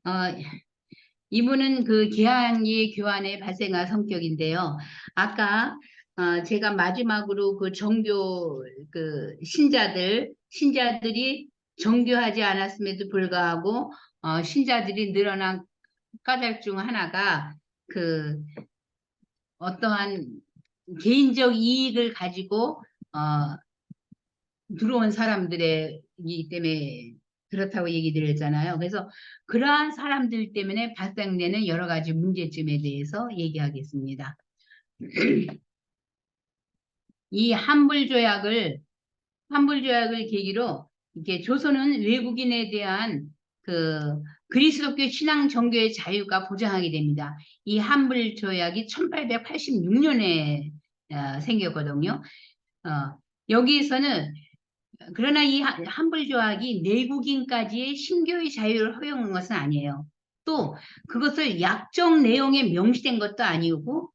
어, 이분은 그 개항의 교환에 발생한 성격인데요. 아까 제가 마지막으로 그 정교 그 신자들이 정교하지 않았음에도 불구하고 신자들이 늘어난 까닭 중 하나가 그 어떠한 개인적 이익을 가지고 들어온 사람들이기 때문에 그렇다고 얘기 드렸잖아요. 그래서 그러한 사람들 때문에 발생되는 여러 가지 문제점에 대해서 얘기하겠습니다. 이 환불조약을 계기로 이게 조선은 외국인에 대한 그 그리스도교 신앙 종교의 자유가 보장하게 됩니다. 이 환불조약이 1886년에 생겼거든요. 어, 여기에서는 그러나 이 환불조약이 내국인까지의 신교의 자유를 허용한 것은 아니에요. 또 그것을 약정 내용에 명시된 것도 아니고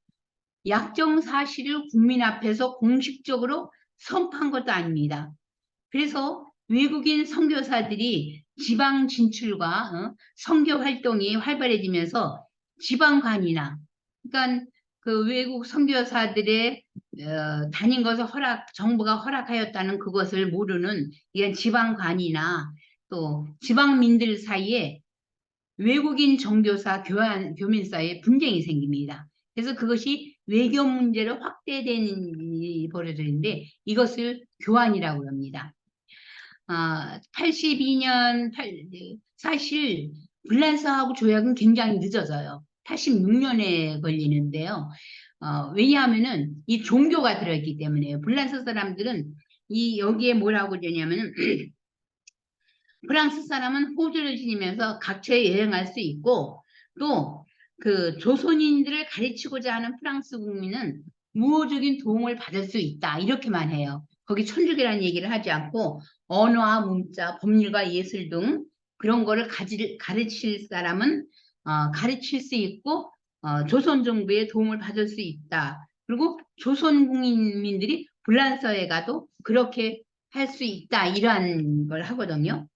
약정 사실을 국민 앞에서 공식적으로 선포한 것도 아닙니다. 그래서 외국인 선교사들이 지방 진출과 선교 활동이 활발해지면서 지방관이나 그러니까 그 외국 선교사들의 다닌 것을 정부가 허락하였다는 그것을 모르는 이런 지방관이나 또 지방민들 사이에 외국인 정교사 교민 사이에 분쟁이 생깁니다. 그래서 그것이 외교 문제로 확대되는 일이 벌어지는데 이것을 교환이라고 합니다. 82년, 사실 불란서하고 조약은 굉장히 늦어져요. 86년에 걸리는데요. 왜냐하면은 이 종교가 들어있기 때문에요. 불란서 사람들은 여기에 뭐라고 되냐면은 프랑스 사람은 호주를 지니면서 각처에 여행할 수 있고 또 그 조선인들을 가르치고자 하는 프랑스 국민은 무호적인 도움을 받을 수 있다. 이렇게만 해요. 거기 천주교라는 얘기를 하지 않고 언어와 문자, 법률과 예술 등 그런 거를 가르칠 사람은 가르칠 수 있고 조선 정부의 도움을 받을 수 있다. 그리고 조선 국민들이 불란서에 가도 그렇게 할 수 있다. 이러한 걸 하거든요.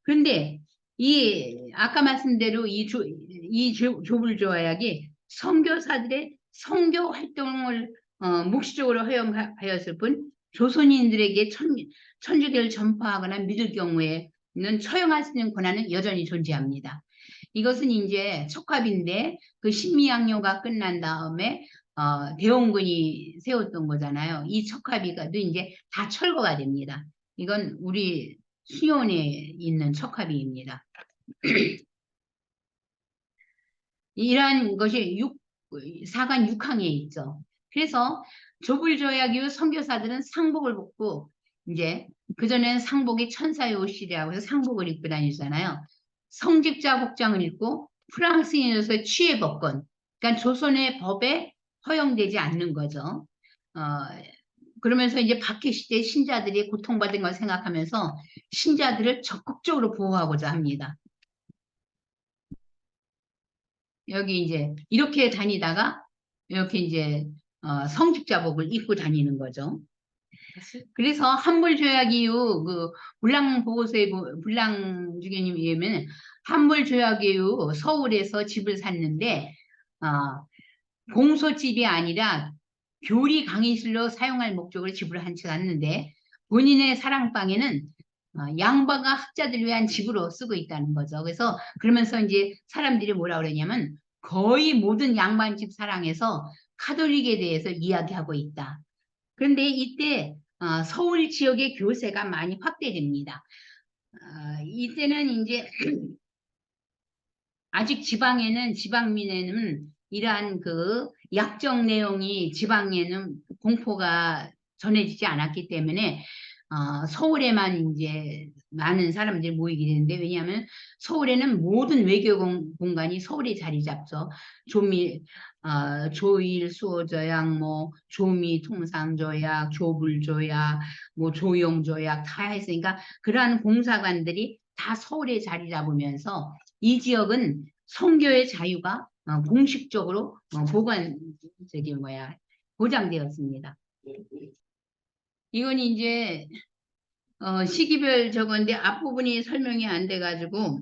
그런데 아까 말씀대로 조불 조약이 선교사들의 선교 활동을 묵시적으로 허용하였을 뿐 조선인들에게 천주교를 전파하거나 믿을 경우에는 처형할 수 있는 권한은 여전히 존재합니다. 이것은 이제 척합인데 그 신미양요가 끝난 다음에 대원군이 세웠던 거잖아요. 이 척합이가 이제 다 철거가 됩니다. 이건 우리 수요원에 있는 척합이입니다. 이러한 것이 사관 6항에 있죠. 그래서 조불조약 이후 선교사들은 상복을 벗고 이제 그전에는 상복이 천사의 옷이라고 해서 상복을 입고 다니잖아요. 성직자 복장을 입고 프랑스인으로서의 취해법권, 그러니까 조선의 법에 허용되지 않는 거죠. 어, 그러면서 이제 박해 시대 신자들이 고통받은 걸 생각하면서 신자들을 적극적으로 보호하고자 합니다. 여기 이제 이렇게 다니다가 이렇게 이제 성직자복을 입고 다니는 거죠. 그래서 한불조약 이후 그 불량주교님에 의하면 한불조약 이후 서울에서 집을 샀는데 공소집이 아니라 교리 강의실로 사용할 목적으로 집을 한 채 샀는데 본인의 사랑방에는 양반과 학자들을 위한 집으로 쓰고 있다는 거죠. 그래서 그러면서 이제 사람들이 뭐라 그러냐면 거의 모든 양반집 사랑에서 카톨릭에 대해서 이야기하고 있다. 그런데 이때 서울 지역의 교세가 많이 확대됩니다. 이때는 이제 아직 지방민에는 이러한 그 약정 내용이 지방에는 공포가 전해지지 않았기 때문에 서울에만 이제 많은 사람들이 모이게 되는데 왜냐하면 서울에는 모든 외교 공간이 서울에 자리 잡죠. 조일 수호조약, 뭐 조미 통상조약, 조불조약, 뭐 조용조약 다 했으니까 그러한 공사관들이 다 서울에 자리 잡으면서 이 지역은 선교의 자유가 공식적으로 보장되었습니다. 이건 이제 시기별 저건데 앞부분이 설명이 안 돼가지고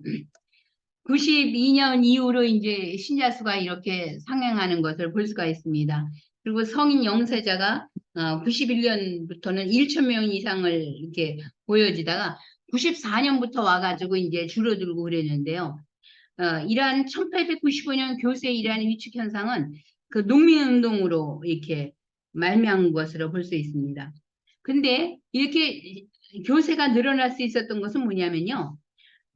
92년 이후로 이제 신자 수가 이렇게 상향하는 것을 볼 수가 있습니다. 그리고 성인 영세자가 91년부터는 1천 명 이상을 이렇게 보여지다가 94년부터 와가지고 이제 줄어들고 그랬는데요. 이러한 1895년 교세 이러한 위축 현상은 그 농민운동으로 이렇게 말미암은 것으로 볼 수 있습니다. 근데 이렇게 교세가 늘어날 수 있었던 것은 뭐냐면요.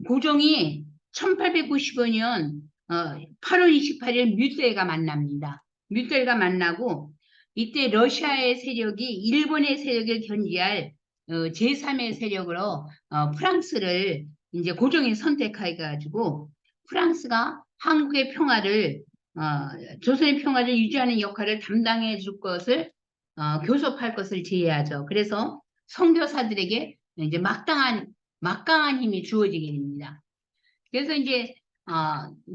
고종이 1895년 8월 28일 뮤테가 만납니다. 뮤테가 만나고 이때 러시아의 세력이 일본의 세력을 견제할 제3의 세력으로 프랑스를 이제 고종이 선택해가지고 프랑스가 한국의 평화를 조선의 평화를 유지하는 역할을 담당해 줄 것을 교섭할 것을 제의하죠. 그래서 선교사들에게 이제 막강한 힘이 주어지게 됩니다. 그래서 이제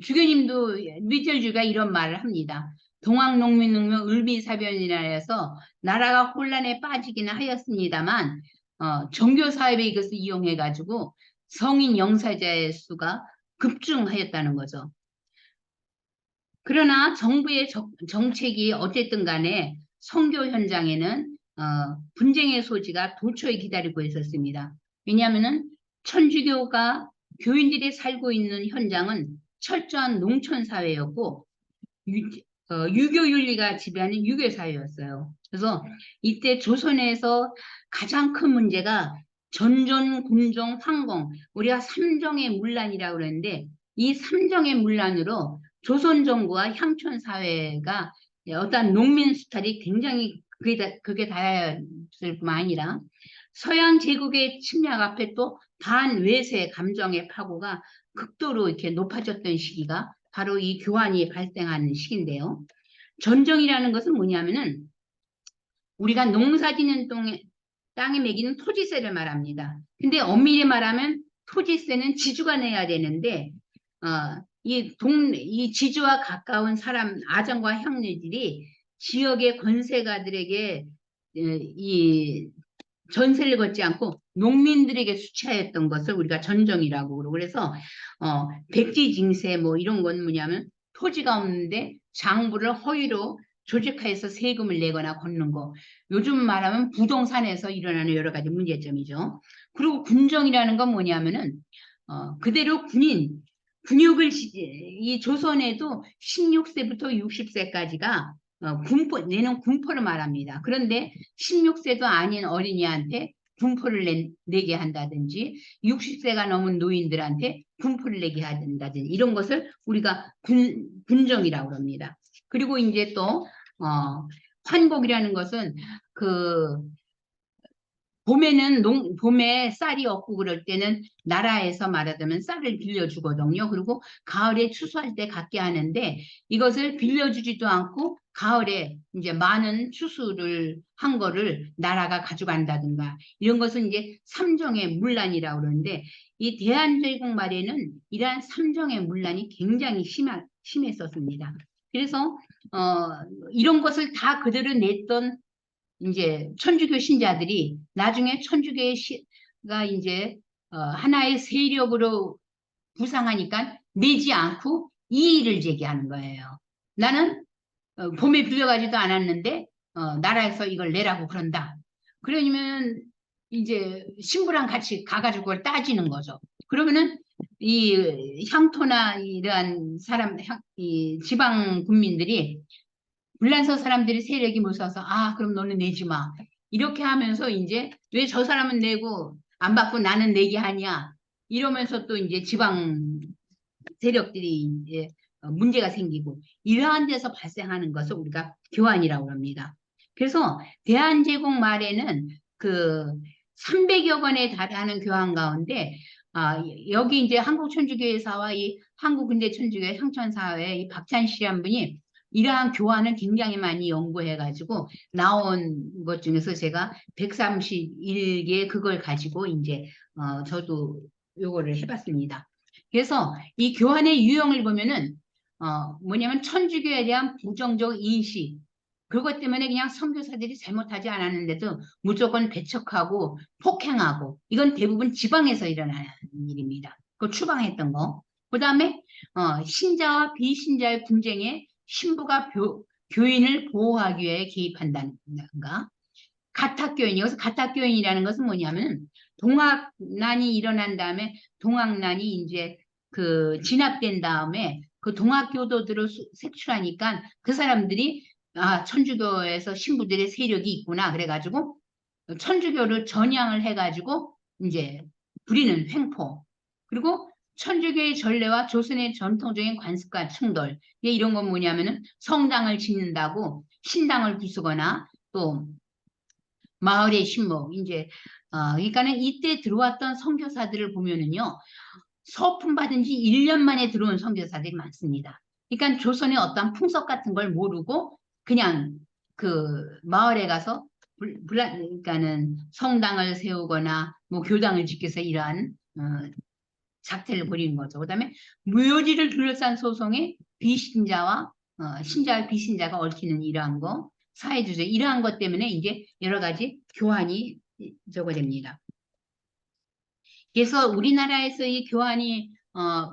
주교님도 미철주가 이런 말을 합니다. 동학농민운동 을비사변이라 해서 나라가 혼란에 빠지기는 하였습니다만 종교사회에 이것을 이용해 가지고 성인 영사자의 수가 급증하였다는 거죠. 그러나 정부의 정책이 어쨌든 간에 선교 현장에는 분쟁의 소지가 도처에 기다리고 있었습니다. 왜냐하면은 천주교가 교인들이 살고 있는 현장은 철저한 농촌 사회였고 유교 윤리가 지배하는 유교 사회였어요. 그래서 이때 조선에서 가장 큰 문제가 전전, 군종, 황공, 우리가 삼정의 문란이라고 그러는데 이 삼정의 문란으로 조선 정부와 향촌 사회가 어떤 농민 수탈이 굉장히 그게 다였을 뿐만 아니라 서양 제국의 침략 앞에 또 반외세 감정의 파고가 극도로 이렇게 높아졌던 시기가 바로 이 교환이 발생하는 시기인데요. 전정이라는 것은 뭐냐면은 우리가 농사짓는 땅에 매기는 토지세를 말합니다. 근데 엄밀히 말하면 토지세는 지주가 내야 되는데 이 지주와 가까운 사람 아정과 형제들이 지역의 권세가들에게 이 전세를 걷지 않고 농민들에게 수차했던 것을 우리가 전정이라고 그러고 그래서 백지징세 뭐 이런 건 뭐냐면 토지가 없는데 장부를 허위로 조직화해서 세금을 내거나 걷는 거. 요즘 말하면 부동산에서 일어나는 여러 가지 문제점이죠. 그리고 군정이라는 건 뭐냐면은 그대로 군육을 이 조선에도 16세부터 60세까지가 내는 군포를 말합니다. 그런데 16세도 아닌 어린이한테 군포를 내게 한다든지 60세가 넘은 노인들한테 군포를 내게 한다든지 이런 것을 우리가 군정이라고 합니다. 그리고 이제 또 환곡이라는 것은 봄에 쌀이 없고 그럴 때는 나라에서 말하자면 쌀을 빌려주거든요. 그리고 가을에 추수할 때 갖게 하는데 이것을 빌려주지도 않고 가을에 이제 많은 추수를 한 거를 나라가 가져간다든가 이런 것은 이제 삼정의 문란이라고 그러는데 이 대한제국 말에는 이러한 삼정의 문란이 굉장히 심했었습니다. 그래서 이런 것을 다 그대로 냈던 이제 천주교 신자들이 나중에 천주교가 이제 하나의 세력으로 부상하니까 내지 않고 이의를 제기하는 거예요. 나는 봄에 빌려가지도 않았는데 나라에서 이걸 내라고 그런다. 그러면 이제 신부랑 같이 가가지고 그걸 따지는 거죠. 그러면은 이 향토나 이러한 이 지방 군민들이 불란서 사람들이 세력이 무서워서 그럼 너는 내지 마. 이렇게 하면서 이제 왜 저 사람은 내고 안 받고 나는 내게 하냐. 이러면서 또 이제 지방 세력들이 이제 문제가 생기고 이러한 데서 발생하는 것을 우리가 교환이라고 합니다. 그래서 대한제국 말에는 그 300여 건에 달하는 교환 가운데 여기 이제 한국천주교회사와 이 한국근대천주교회 향천사회 이 박찬씨란 분이 이러한 교환을 굉장히 많이 연구해가지고 나온 것 중에서 제가 131개 그걸 가지고 이제 저도 요거를 해봤습니다. 그래서 이 교환의 유형을 보면은 뭐냐면 천주교에 대한 부정적 인식 그것 때문에 그냥 선교사들이 잘못하지 않았는데도 무조건 배척하고 폭행하고 이건 대부분 지방에서 일어나는 일입니다. 그 추방했던 거. 그다음에 신자와 비신자의 분쟁에 신부가 교인을 보호하기 위해 개입한다든가. 가탁교인, 여기서 가탁교인이라는 것은 뭐냐면 동학난이 일어난 다음에 동학난이 이제 그 진압된 다음에 그 동학교도들을 색출하니까 그 사람들이 천주교에서 신부들의 세력이 있구나 그래가지고 천주교를 전향을 해가지고 이제 부리는 횡포, 그리고 천주교의 전례와 조선의 전통적인 관습과 충돌. 이런 건 뭐냐면은 성당을 짓는다고 신당을 부수거나 또 마을의 신목, 이제, 그러니까는 이때 들어왔던 선교사들을 보면은요, 서품 받은 지 1년 만에 들어온 선교사들이 많습니다. 그러니까 조선의 어떤 풍속 같은 걸 모르고 그냥 그 마을에 가서 그러니까는 성당을 세우거나 뭐 교당을 짓기 위해서 이러한 작태를 벌이는 거죠. 그다음에 무효지를 둘러싼 소송에 비신자와 신자와 비신자가 얽히는 이러한 거, 사회주의 이러한 것 때문에 이제 여러 가지 교환이 저거 됩니다. 그래서 우리나라에서 이 교환이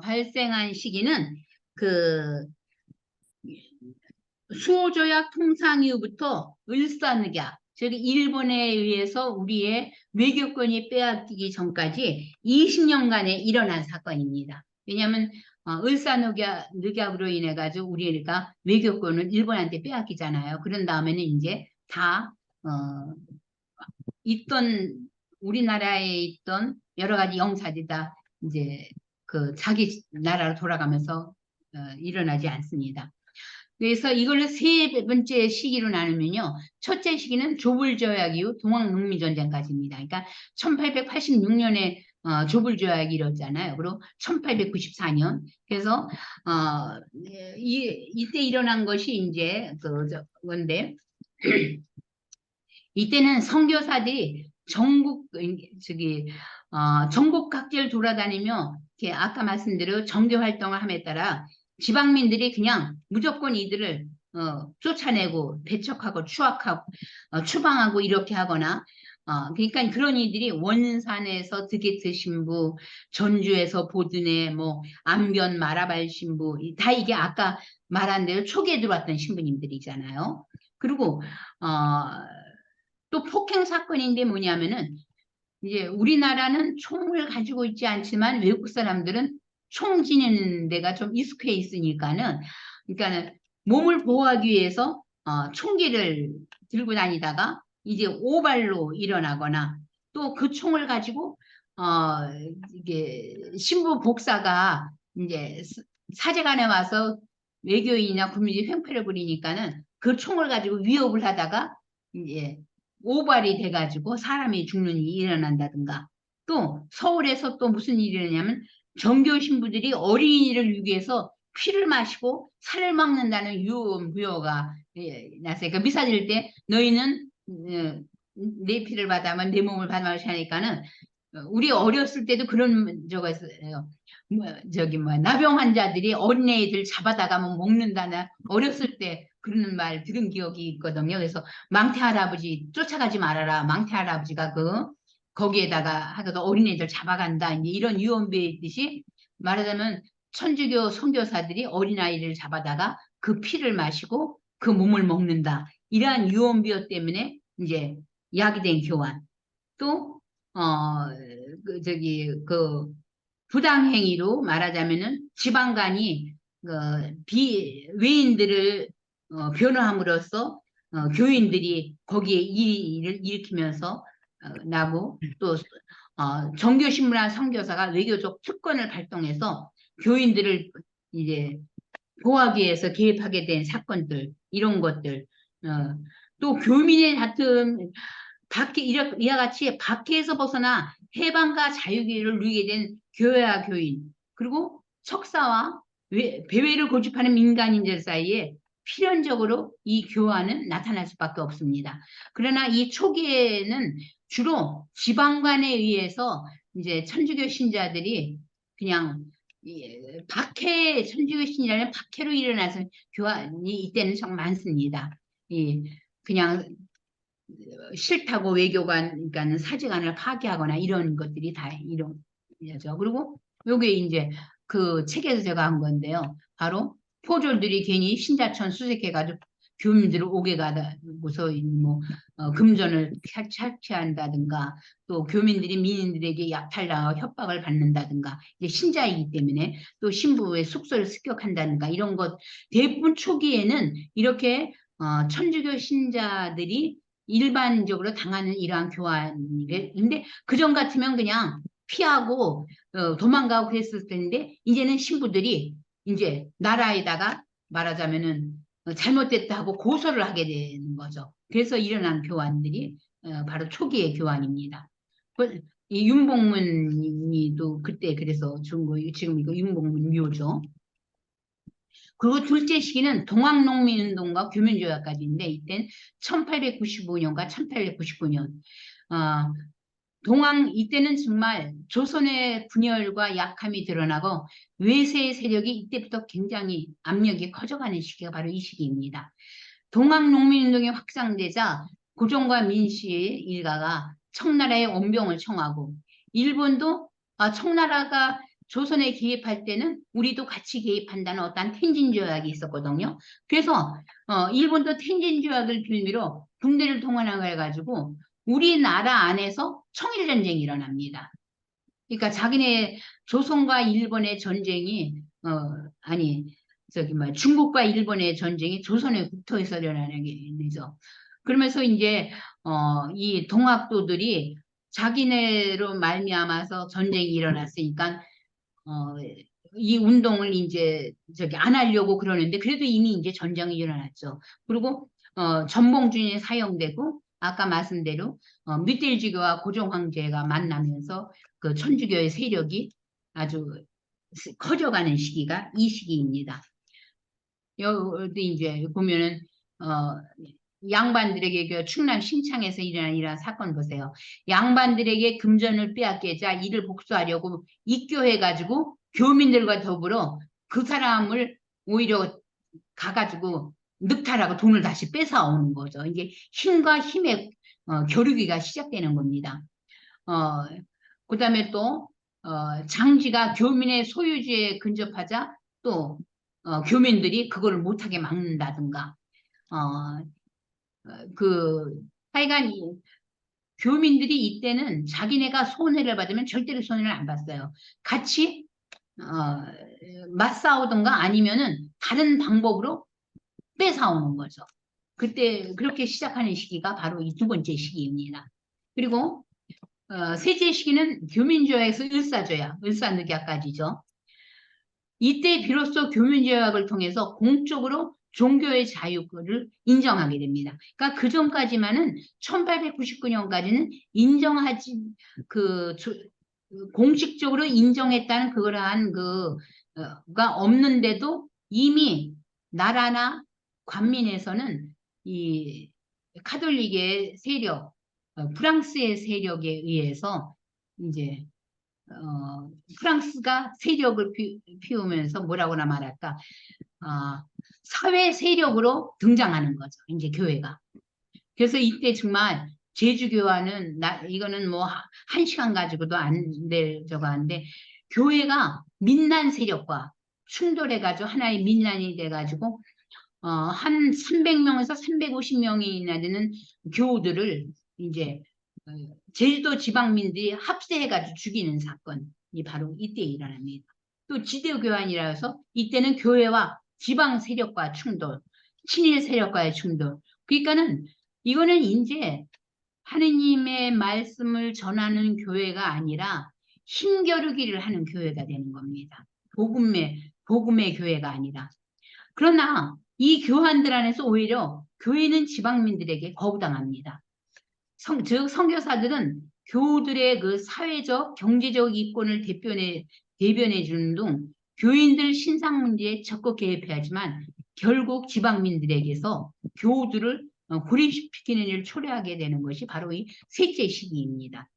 발생한 시기는 그 수호조약 통상 이후부터 을사늑약, 즉 일본에 의해서 우리의 외교권이 빼앗기기 전까지 20년간에 일어난 사건입니다. 왜냐하면 을사늑약으로 인해 가지고 우리가 외교권을 일본한테 빼앗기잖아요. 그런 다음에는 이제 다 있던 우리나라에 있던 여러 가지 영사들이 다 이제 그 자기 나라로 돌아가면서 일어나지 않습니다. 그래서 이걸 세 번째 시기로 나누면요. 첫째 시기는 조불조약 이후 동학농민전쟁까지입니다. 그러니까 1886년에 조불조약이 이뤘잖아요. 그리고 1894년. 그래서 이때 일어난 것이 이제 건데 이때는 선교사들이 전국 각지를 돌아다니며 이렇게 아까 말씀드린 정교 활동을 함에 따라 지방민들이 그냥 무조건 이들을 쫓아내고 배척하고 추방하고 이렇게 하거나 그러니까 그런 이들이 원산에서 드게트 신부, 전주에서 보드네, 뭐 안변 마라발 신부 다 이게 아까 말한 대로 초기에 들어왔던 신부님들이잖아요. 그리고 또 폭행 사건인데 뭐냐면은 이제 우리나라는 총을 가지고 있지 않지만 외국 사람들은 총 지니는 데가 좀 익숙해 있으니까는 그러니까는 몸을 보호하기 위해서 총기를 들고 다니다가 이제 오발로 일어나거나 또 그 총을 가지고 이게 신부 복사가 이제 사제관에 와서 외교인이나 국민이 횡패를 부리니까는 그 총을 가지고 위협을 하다가 이제 오발이 돼가지고 사람이 죽는 일이 일어난다든가 또 서울에서 또 무슨 일이 일어나냐면 정교 신부들이 어린이를 위해서 피를 마시고 살을 막는다는 유언부여가 났어요. 그러니까 미사 드릴 때 너희는 내 피를 받아면 내 몸을 받아마시 하니까는 우리 어렸을 때도 그런 저거 있어요. 나병 환자들이 어린애들 잡아다가 뭐 먹는다나 어렸을 때 그러는 말 들은 기억이 있거든요. 그래서 망태 할아버지 쫓아가지 말아라. 망태 할아버지가 거기에다가 하다가 어린애들 잡아간다. 이제 이런 유언비어듯이 말하자면 천주교 선교사들이 어린아이를 잡아다가 그 피를 마시고 그 몸을 먹는다. 이러한 유언비어 때문에 이제 야기된 교환. 또 부당행위로 말하자면은 지방간이 외인들을 변호함으로써 교인들이 거기에 일을 일으키면서 나고 또 정교신문한 선교사가 외교적 특권을 발동해서 교인들을 이제 보호하기 위해서 개입하게 된 사건들 이런 것들 또 교민의 같은 이와 같이 박해에서 벗어나 해방과 자유기를 누리게 된 교회와 교인 그리고 석사와 배회를 고집하는 민간인들 사이에 필연적으로 이 교환은 나타날 수밖에 없습니다. 그러나 이 초기에는 주로 지방관에 의해서 이제 천주교 신자들이 그냥 천주교 신이라는 박해로 일어나서 교환이 이때는 정말 많습니다. 그냥 싫다고 외교관, 그러니까는 사직안을 파기하거나 이런 것들이 다 이런 거죠. 그리고 요게 이제 그 책에서 제가 한 건데요. 바로 포졸들이 괜히 신자천 수색해가지고 교민들을 오게 가다고서 뭐 금전을 착취한다든가 또 교민들이 민인들에게 약탈당하고 협박을 받는다든가 이제 신자이기 때문에 또 신부의 숙소를 습격한다든가 이런 것 대부분 초기에는 이렇게 천주교 신자들이 일반적으로 당하는 이러한 교환인데 근데 그전 같으면 그냥 피하고 도망가고 그랬을 텐데 이제는 신부들이 이제 나라에다가 말하자면은 잘못됐다 하고 고소를 하게 되는 거죠. 그래서 일어난 교환들이 바로 초기의 교환입니다. 이 윤복문이도 그때 그래서 준 거, 지금 이거 윤복문 묘죠. 그리고 둘째 시기는 동학농민운동과 교민조약까지인데 이때는 1895년과 1899년. 이때는 정말 조선의 분열과 약함이 드러나고 외세의 세력이 이때부터 굉장히 압력이 커져가는 시기가 바로 이 시기입니다. 동학농민운동이 확장되자 고종과 민씨의 일가가 청나라에 원병을 청하고 일본도 청나라가 조선에 개입할 때는 우리도 같이 개입한다는 어떤 텐진 조약이 있었거든요. 그래서 일본도 텐진 조약을 빌미로 군대를 동원해 가지고 우리나라 안에서 청일 전쟁이 일어납니다. 그러니까 자기네 조선과 일본의 전쟁이 아니 저기 뭐 중국과 일본의 전쟁이 조선의 국토에서 일어나는 게 되죠. 그러면서 이제 이 동학도들이 자기네로 말미암아서 전쟁이 일어났으니까 이 운동을 이제 저기 안 하려고 그러는데 그래도 이미 이제 전쟁이 일어났죠. 그리고 전봉준이 사형되고 아까 말씀대로 윗대일주교와 고종 황제가 만나면서 그 천주교의 세력이 아주 커져가는 시기가 이 시기입니다. 여기 이제 보면은 어, 양반들에게 그 충남 신창에서 일어난 이러한 사건 보세요. 양반들에게 금전을 빼앗기자 이를 복수하려고 입교해가지고 교민들과 더불어 그 사람을 오히려 가가지고 늑탈하고 돈을 다시 뺏어오는 거죠. 이제 힘과 힘의 겨루기가 시작되는 겁니다. 그다음에 또 장지가 교민의 소유지에 근접하자 또 교민들이 그거를 못하게 막는다든가 그 하여간 교민들이 이때는 자기네가 손해를 받으면 절대로 손해를 안 봤어요. 같이 맞싸우든가 아니면은 다른 방법으로 뺏어오는 거죠. 그때 그렇게 시작하는 시기가 바로 이 두 번째 시기입니다. 그리고 셋째 시기는 교민조약에서 을사조약, 을사늑약까지죠. 이때 비로소 교민조약을 통해서 공적으로 종교의 자유를 인정하게 됩니다. 그러니까 그 전까지만은 1899년까지는 인정하지 공식적으로 인정했다는 그러한 그가 없는데도 이미 나라나 관민에서는 이 카톨릭의 세력, 프랑스의 세력에 의해서 이제 프랑스가 세력을 피우면서 뭐라고나 말할까 사회 세력으로 등장하는 거죠. 이제 교회가. 그래서 이때 정말 제주교화는 이거는 뭐 한 시간 가지고도 안 될 저거 한데 교회가 민난 세력과 충돌해가지고 하나의 민난이 돼가지고 한 300명에서 350명이나 되는 교우들을 이제 제주도 지방민들이 합세해가지고 죽이는 사건이 바로 이때 일어납니다. 또 지대교환이라 해서 이때는 교회와 지방 세력과 충돌, 친일 세력과의 충돌. 그러니까는 이거는 이제 하느님의 말씀을 전하는 교회가 아니라 힘겨루기를 하는 교회가 되는 겁니다. 복음의 교회가 아니라. 그러나 이 교환들 안에서 오히려 교회는 지방민들에게 거부당합니다. 즉 선교사들은 교우들의 그 사회적, 경제적 이권을 대변해 주는 등 교인들 신상 문제에 적극 개입해야지만 결국 지방민들에게서 교우들을 고립시키는 일을 초래하게 되는 것이 바로 이 셋째 시기입니다.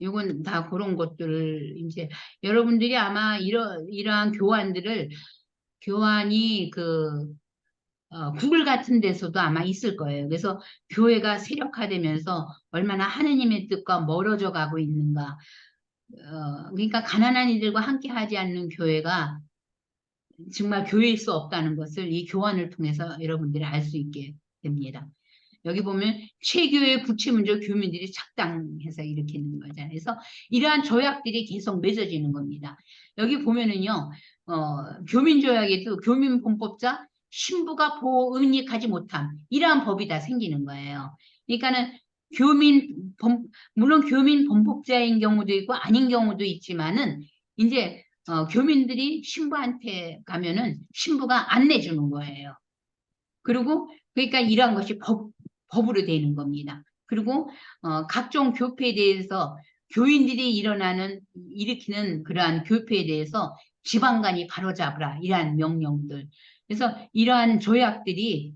이건 다 그런 것들을 이제 여러분들이 아마 이러한 교환이 구글 같은 데서도 아마 있을 거예요. 그래서 교회가 세력화되면서 얼마나 하느님의 뜻과 멀어져 가고 있는가. 그러니까 가난한 이들과 함께 하지 않는 교회가 정말 교회일 수 없다는 것을 이 교환을 통해서 여러분들이 알 수 있게 됩니다. 여기 보면 최교의 부채 문제를 교민들이 착당해서 일으키는 거잖아요. 그래서 이러한 조약들이 계속 맺어지는 겁니다. 여기 보면은요, 교민 조약에도 교민 범법자 신부가 보호 응립하지 못함 이러한 법이 다 생기는 거예요. 그러니까는 물론 교민 범법자인 경우도 있고 아닌 경우도 있지만은 이제 교민들이 신부한테 가면은 신부가 안 내주는 거예요. 그리고 그러니까 이러한 것이 법으로 되는 겁니다. 그리고 각종 교폐에 대해서 교인들이 일으키는 그러한 교폐에 대해서 지방간이 바로잡으라 이러한 명령들. 그래서 이러한 조약들이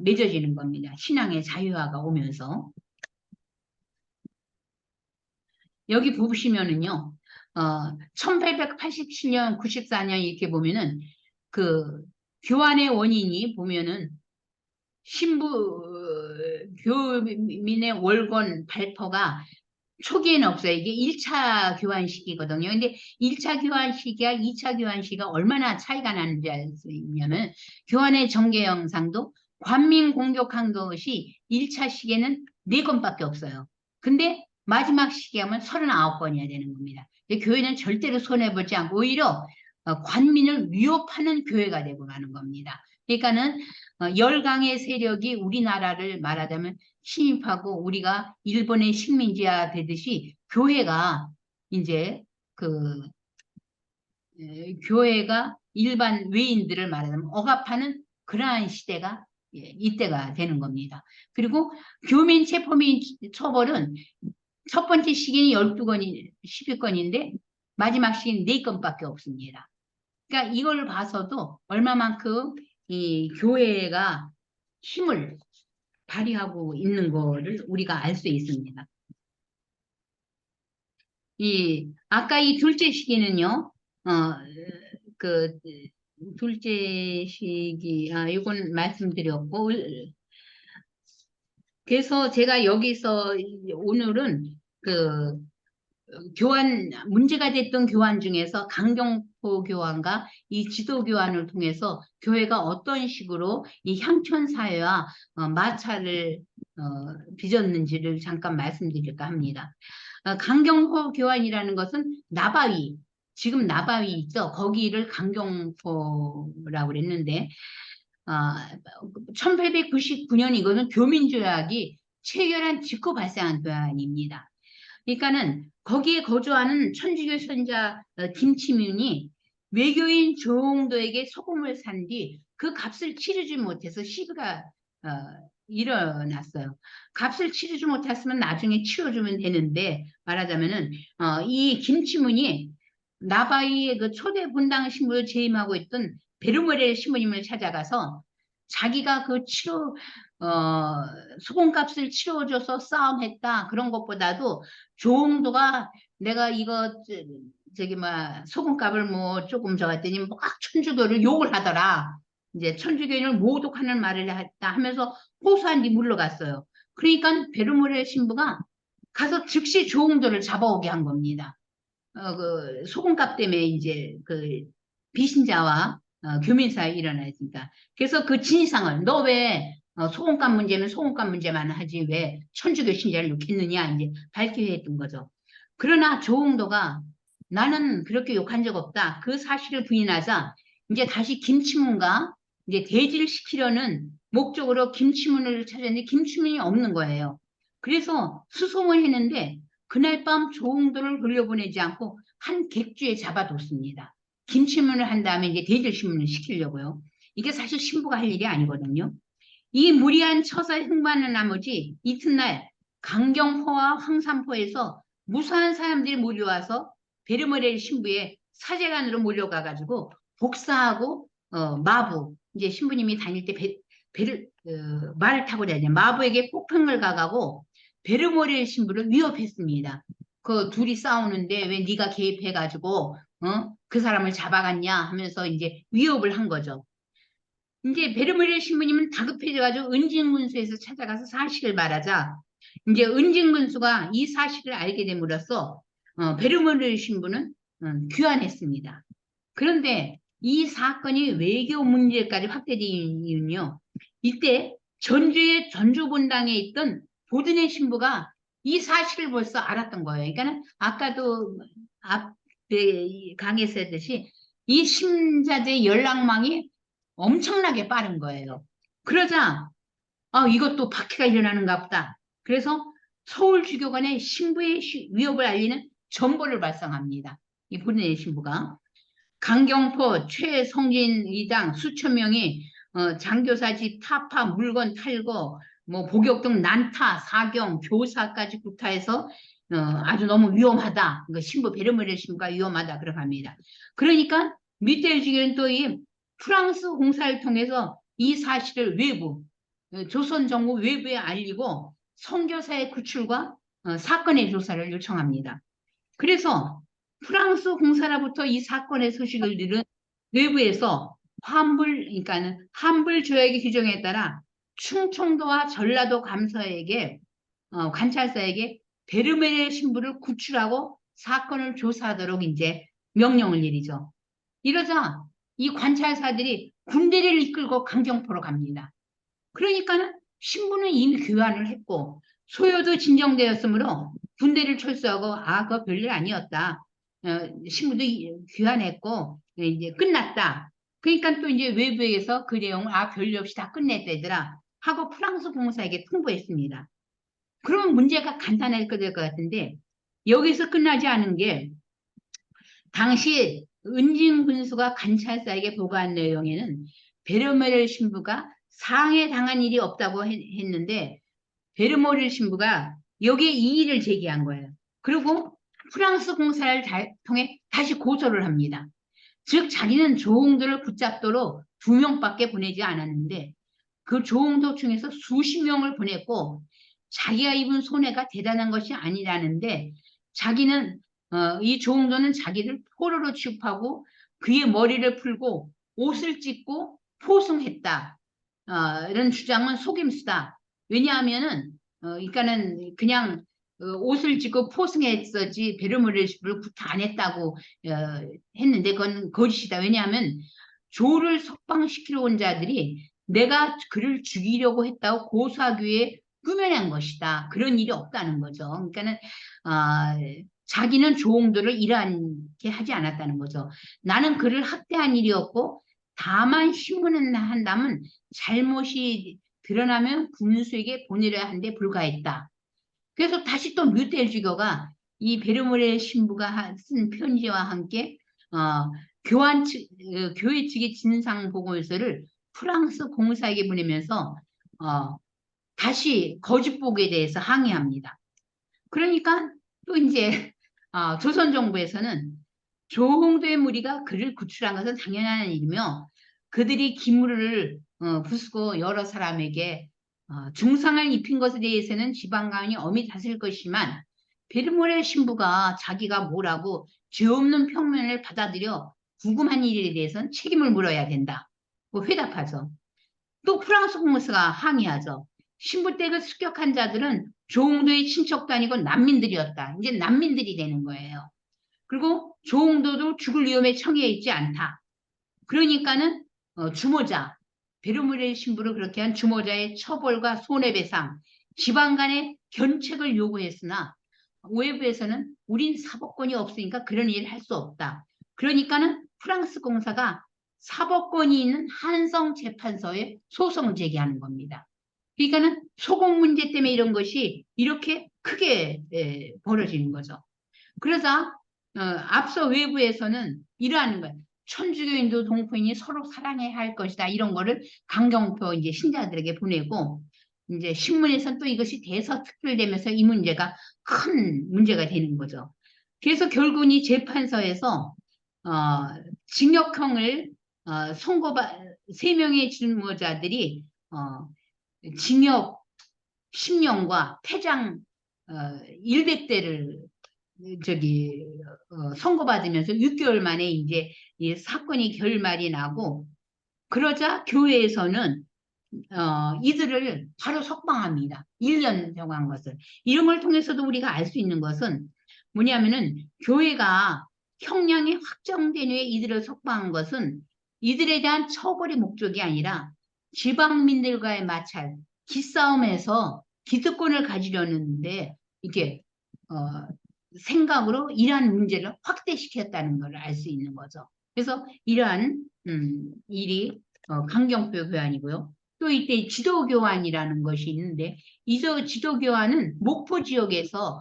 맺어지는 겁니다. 신앙의 자유화가 오면서. 여기 보시면은요, 1887년, 94년 이렇게 보면은 그 교환의 원인이 보면은 교민의 월권 발표가 초기에는 없어요. 이게 1차 교환 시기거든요. 근데 1차 교환 시기와 2차 교환 시기가 얼마나 차이가 나는지 알 수 있냐면 교환의 전개 영상도 관민 공격한 것이 1차 시기에는 4건밖에 없어요. 근데 마지막 시기하면 39건이어야 되는 겁니다. 근데 교회는 절대로 손해보지 않고 오히려 관민을 위협하는 교회가 되고 가는 겁니다. 그러니까는 열강의 세력이 우리나라를 말하자면 침입하고 우리가 일본의 식민지화 되듯이 교회가 이제 그 교회가 일반 외인들을 말하자면 억압하는 그러한 시대가 이때가 되는 겁니다. 그리고 교민 체포민 처벌은 첫 번째 시기는 12건이 12건인데 마지막 시기는 4건밖에 없습니다. 그러니까 이걸 봐서도 얼마만큼 이 교회가 힘을 발휘하고 있는 거를 우리가 알 수 있습니다. 아까 이 둘째 시기는요, 그, 둘째 시기, 이건 말씀드렸고, 그래서 제가 여기서 오늘은 그 문제가 됐던 교환 중에서 강경포 교환과 이 지도 교환을 통해서 교회가 어떤 식으로 이 향촌 사회와 마찰을 빚었는지를 잠깐 말씀드릴까 합니다. 강경포 교환이라는 것은 나바위, 지금 나바위 있죠? 거기를 강경포라고 그랬는데 1899년 이거는 교민조약이 체결한 직후 발생한 교환입니다. 그러니까는 거기에 거주하는 천주교 선자 김치민이 외교인 조홍도에게 소금을 산 뒤 그 값을 치르지 못해서 시비가 일어났어요. 값을 치르지 못했으면 나중에 치워주면 되는데 말하자면은 이 김치문이 나바이의 그 초대 분당 신부를 재임하고 있던 베르모레 신부님을 찾아가서 자기가 소금값을 치러줘서 싸움했다. 그런 것보다도 조홍도가 내가 이거, 소금값을 뭐 조금 저랬더니 막 천주교를 욕을 하더라. 이제 천주교인을 모독하는 말을 했다 하면서 호소한 뒤 물러갔어요. 그러니까 베르모레 신부가 가서 즉시 조홍도를 잡아오게 한 겁니다. 그 소금값 때문에 이제 그 비신자와 교민 사이에 일어나있으니까. 그래서 그 진상을 너 왜 소금값 문제는 소금값 문제만 하지 왜 천주교 신자를 욕했느냐 이제 밝히게 했던 거죠. 그러나 조홍도가 나는 그렇게 욕한 적 없다. 그 사실을 부인하자 이제 다시 김치문과 이제 대지를 시키려는 목적으로 김치문을 찾았는데 김치문이 없는 거예요. 그래서 수송을 했는데 그날 밤 조홍도를 돌려보내지 않고 한 객주에 잡아뒀습니다. 김치문을 한 다음에 이제 대질신문을 시키려고요. 이게 사실 신부가 할 일이 아니거든요. 이 무리한 처사 흥반한 나머지 이튿날 강경포와 황산포에서 무수한 사람들이 몰려와서 베르모레 신부의 사제관으로 몰려가가지고 복사하고 마부 이제 신부님이 다닐 때 말을 타고 다니는 마부에게 폭행을 가가고 베르모레 신부를 위협했습니다. 그 둘이 싸우는데 왜 네가 개입해가지고 그 사람을 잡아갔냐 하면서 이제 위협을 한 거죠. 이제 베르모레 신부님은 다급해져가지고 은진군수에서 찾아가서 사실을 말하자 이제 은진군수가 이 사실을 알게 됨으로써 베르모르 신부는 귀환했습니다. 그런데 이 사건이 외교 문제까지 확대된 이유는요. 이때 전주의 전주본당에 있던 보드네 신부가 이 사실을 벌써 알았던 거예요. 그러니까 아까도 앞에 강의에서 했듯이 이 신자들의 연락망이 엄청나게 빠른 거예요. 그러자 이것도 박해가 일어나는가 보다. 그래서 서울주교관에 신부의 위협을 알리는 전보를 발송합니다. 이 보드네 신부가. 강경포 최성진 의당 수천 명이 장교사 집 타파 물건 탈거 뭐 복역 등 난타 사경 교사까지 구타해서 아주 너무 위험하다. 신부 베르모르 신부가 위험하다 그렇게 합니다. 그러니까 밑에 또 이 프랑스 공사를 통해서 이 사실을 외부 조선 정부 외부에 알리고 선교사의 구출과 사건의 조사를 요청합니다. 그래서 프랑스 공사로부터 이 사건의 소식을 들은 외부에서 그러니까는 환불 조약의 규정에 따라 충청도와 전라도 관찰사에게 베르메르 신부를 구출하고 사건을 조사하도록 이제 명령을 내리죠. 이러자 이 관찰사들이 군대를 이끌고 강정포로 갑니다. 그러니까는 신부는 이미 귀환을 했고 소요도 진정되었으므로 군대를 철수하고 그거 별일 아니었다. 신부도 귀환했고 이제 끝났다. 그러니까 또 이제 외부에서 그 내용을 별일 없이 다 끝냈다 얘들아 하고 프랑스 공사에게 통보했습니다. 그러면 문제가 간단할 것 같은데 여기서 끝나지 않은 게 당시 은진 군수가 관찰사에게 보고한 내용에는 베르메르 신부가 상해당한 일이 없다고 했는데 베르모르 신부가 여기에 이의를 제기한 거예요. 그리고 프랑스 공사를 통해 다시 고소를 합니다. 즉 자기는 조홍도를 붙잡도록 2명밖에 보내지 않았는데 그 조홍도 중에서 수십 명을 보냈고 자기가 입은 손해가 대단한 것이 아니라는데 자기는 이 조홍도는 자기를 포로로 취급하고 그의 머리를 풀고 옷을 찢고 포승했다. 이런 주장은 속임수다. 왜냐하면은 그러니까는 그냥 옷을 찢고 포승했었지 베르모르 신부를 구타 안 했다고 했는데 그건 거짓이다. 왜냐하면 조를 석방시키러 온 자들이 내가 그를 죽이려고 했다고 고소하기 위해 꾸며낸 것이다. 그런 일이 없다는 거죠. 그러니까는 자기는 조홍도를 일하게 하지 않았다는 거죠. 나는 그를 학대한 일이었고 다만 신문을 한다면 잘못이 드러나면 군수에게 보내려야 하는데 불과했다. 그래서 다시 또 뮤텔주교가 이 베르모르 신부가 쓴 편지와 함께 교회 측의 진상 보고서를 프랑스 공사에게 보내면서 다시 거짓 보고에 대해서 항의합니다. 그러니까 또 이제 조선 정부에서는 조홍도의 무리가 그를 구출한 것은 당연한 일이며 그들이 기물을 부수고 여러 사람에게 중상을 입힌 것에 대해서는 지방감이 엄히 다스릴 것이지만 베르모르 신부가 자기가 뭐라고 죄 없는 평면을 받아들여 구금한 일에 대해서는 책임을 물어야 된다. 회답하죠. 또 프랑스 공무사가 항의하죠. 신부 댁을 습격한 자들은 조홍도의 친척도 아니고 난민들이었다. 이제 난민들이 되는 거예요. 그리고 조홍도도 죽을 위험에 처해 있지 않다. 그러니까는 주모자, 베르모르 신부를 그렇게 한 주모자의 처벌과 손해배상, 지방 간의 견책을 요구했으나 외부에서는 우린 사법권이 없으니까 그런 일을 할 수 없다. 그러니까는 프랑스 공사가 사법권이 있는 한성재판소에 소송을 제기하는 겁니다. 그러니까는 소공 문제 때문에 이런 것이 이렇게 크게 벌어지는 거죠. 그러자 앞서 외부에서는 이러한 거예요. 천주교인도 동포인이 서로 사랑해야 할 것이다. 이런 거를 강경표 이제 신자들에게 보내고 이제 신문에서는 또 이것이 대서특필되면서 이 문제가 큰 문제가 되는 거죠. 그래서 결국은 이 재판서에서 징역형을 선고받 3명의 주모자들이 징역 10년과 폐장 100대를 선고받으면서 6개월 만에 이제 이 사건이 결말이 나고 그러자 교회에서는 이들을 바로 석방합니다. 1년 정한 것을. 이런 걸 통해서도 우리가 알 수 있는 것은 뭐냐면은 교회가 형량이 확정된 후에 이들을 석방한 것은 이들에 대한 처벌의 목적이 아니라 지방민들과의 마찰, 기싸움에서 기득권을 가지려는데 이게 생각으로 이러한 문제를 확대시켰다는 걸 알 수 있는 거죠. 그래서 이러한 일이 강경표 교환이고요. 또 이때 지도교환이라는 것이 있는데 이 지도교환은 목포 지역에서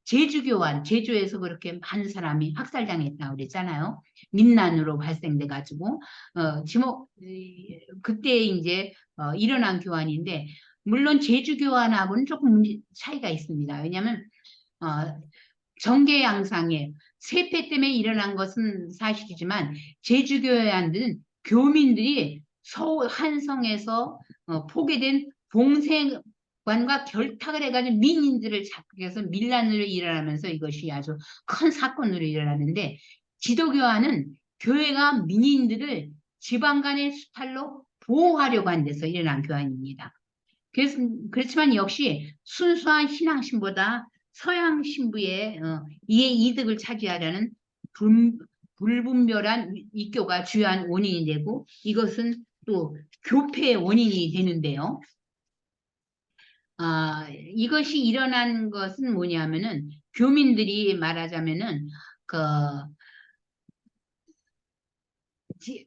제주교환, 제주에서 그렇게 많은 사람이 학살당했다고 그랬잖아요. 민난으로 발생돼 가지고 그때 이제 일어난 교환인데 물론 제주교환하고는 조금 차이가 있습니다. 왜냐하면 어, 정계 양상에 세패 때문에 일어난 것은 사실이지만 제주교회안들은 교민들이 서울 한성에서 포괴된 봉쇄관과 결탁을 해가지고 민인들을 잡기위해서 밀란으로 일어나면서 이것이 아주 큰 사건으로 일어나는데 지도교화는 교회가 민인들을 지방 간의 수탈로 보호하려고 한 데서 일어난 교환입니다. 그렇지만 역시 순수한 신앙 신보다 서양 신부의 이해 이득을 차지하려는 불분별한 이교가 주요한 원인이 되고 이것은 또 교폐의 원인이 되는데요. 이것이 일어난 것은 뭐냐면은 교민들이 말하자면은 그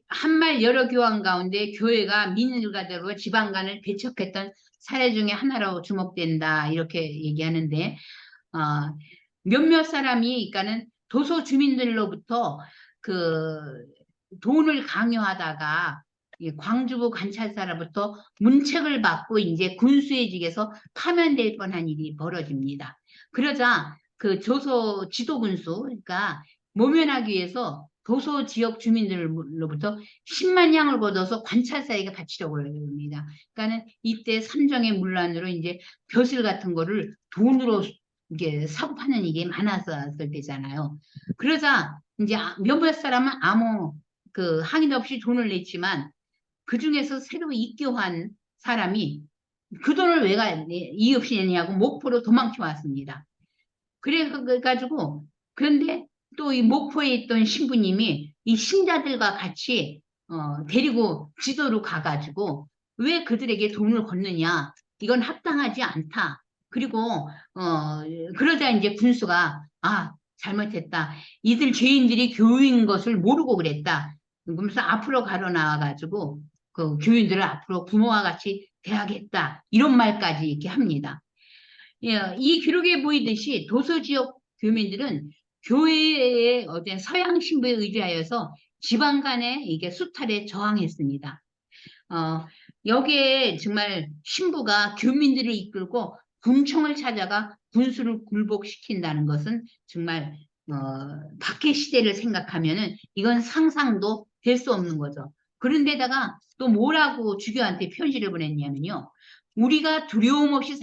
한말 여러 교황 가운데 교회가 민일가대로 지방간을 배척했던 사례 중에 하나로 주목된다 이렇게 얘기하는데 몇몇 사람이 그러니까는 도서 주민들로부터 그 돈을 강요하다가 광주부 관찰사로부터 문책을 받고 이제 군수의직에서 파면될 뻔한 일이 벌어집니다. 그러자 그 조소 지도군수 그러니까 모면하기 위해서 도서 지역 주민들로부터 10만 양을 걷어서 관찰사에게 바치려고 합니다. 그러니까는 이때 삼정의 문란으로 이제 벼슬 같은 거를 돈으로 이게 사고 파는 일이 많았을 때잖아요. 그러자 이제 몇몇 사람은 아무 그 항의도 없이 돈을 냈지만 그 중에서 새로 입교한 사람이 그 돈을 왜 이유 없이 내냐고 목포로 도망쳐 왔습니다. 그래가지고 그런데 또 이 목포에 있던 신부님이 이 신자들과 같이 데리고 지도로 가가지고 왜 그들에게 돈을 걷느냐 이건 합당하지 않다. 그리고 그러자 이제 군수가 잘못했다. 이들 죄인들이 교유인 것을 모르고 그랬다. 그러면서 앞으로 가로 나와가지고 그 교인들을 앞으로 부모와 같이 대하겠다. 이런 말까지 이렇게 합니다. 예, 이 기록에 보이듯이 도서 지역 교민들은 교회의 어떤 서양 신부에 의지하여서 지방 간의 이게 수탈에 저항했습니다. 여기에 정말 신부가 교민들을 이끌고 군청을 찾아가 군수를 굴복시킨다는 것은 정말 밖의 시대를 생각하면은 이건 상상도 될 수 없는 거죠. 그런데다가 또 뭐라고 주교한테 편지를 보냈냐면요. 우리가 두려움 없이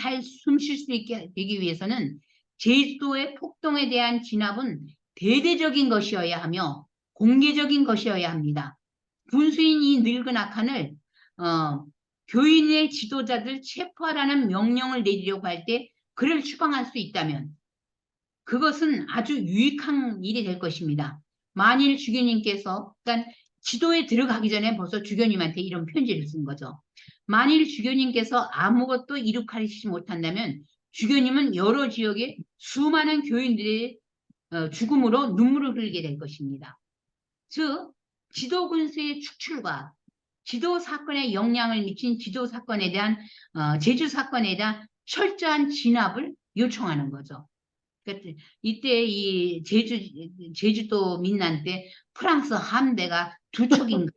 숨 쉴 수 있게 되기 위해서는 제주도의 폭동에 대한 진압은 대대적인 것이어야 하며 공개적인 것이어야 합니다. 군수인 이 늙은 악한을 교인의 지도자들 체포하라는 명령을 내리려고 할 때 그를 추방할 수 있다면 그것은 아주 유익한 일이 될 것입니다. 만일 주교님께서 그러니까 지도에 들어가기 전에 벌써 주교님한테 이런 편지를 쓴 거죠. 만일 주교님께서 아무것도 이룩하시지 못한다면 주교님은 여러 지역의 수많은 교인들의 죽음으로 눈물을 흘리게 될 것입니다. 즉 지도 군수의 축출과 지도 사건에 영향을 미친 지도 사건에 대한 제주 사건에 대한 철저한 진압을 요청하는 거죠. 그러니까 이때 이 제주도 민난 때 프랑스 함대가 두 척인